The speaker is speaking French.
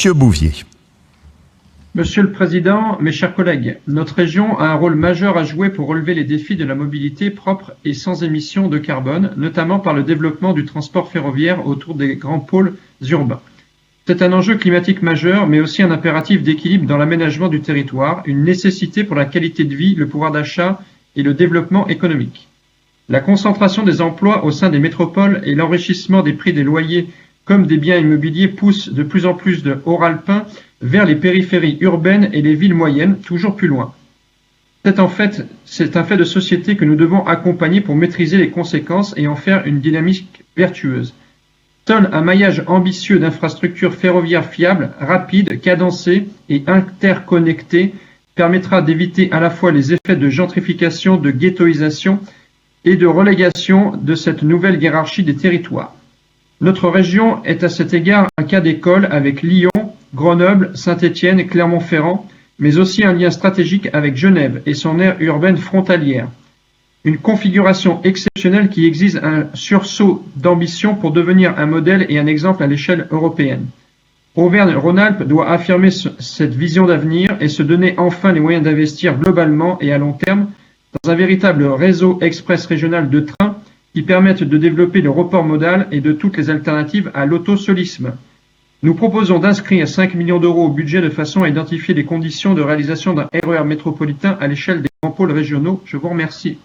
Monsieur Bouvier. Monsieur le Président, mes chers collègues, notre région a un rôle majeur à jouer pour relever les défis de la mobilité propre et sans émissions de carbone, notamment par le développement du transport ferroviaire autour des grands pôles urbains. C'est un enjeu climatique majeur, mais aussi un impératif d'équilibre dans l'aménagement du territoire, une nécessité pour la qualité de vie, le pouvoir d'achat et le développement économique. La concentration des emplois au sein des métropoles et l'enrichissement des prix des loyers comme des biens immobiliers poussent de plus en plus de Haut-Ralpins vers les périphéries urbaines et les villes moyennes, toujours plus loin. C'est un fait de société que nous devons accompagner pour maîtriser les conséquences et en faire une dynamique vertueuse. Seul un maillage ambitieux d'infrastructures ferroviaires fiables, rapides, cadencées et interconnectées permettra d'éviter à la fois les effets de gentrification, de ghettoisation et de relégation de cette nouvelle hiérarchie des territoires. Notre région est à cet égard un cas d'école avec Lyon, Grenoble, Saint-Étienne et Clermont-Ferrand, mais aussi un lien stratégique avec Genève et son aire urbaine frontalière. Une configuration exceptionnelle qui exige un sursaut d'ambition pour devenir un modèle et un exemple à l'échelle européenne. Auvergne-Rhône-Alpes doit affirmer cette vision d'avenir et se donner enfin les moyens d'investir globalement et à long terme dans un véritable réseau express régional de trains qui permettent de développer le report modal et de toutes les alternatives à l'autosolisme. Nous proposons d'inscrire 5 millions d'euros au budget de façon à identifier les conditions de réalisation d'un RER métropolitain à l'échelle des grands pôles régionaux. Je vous remercie.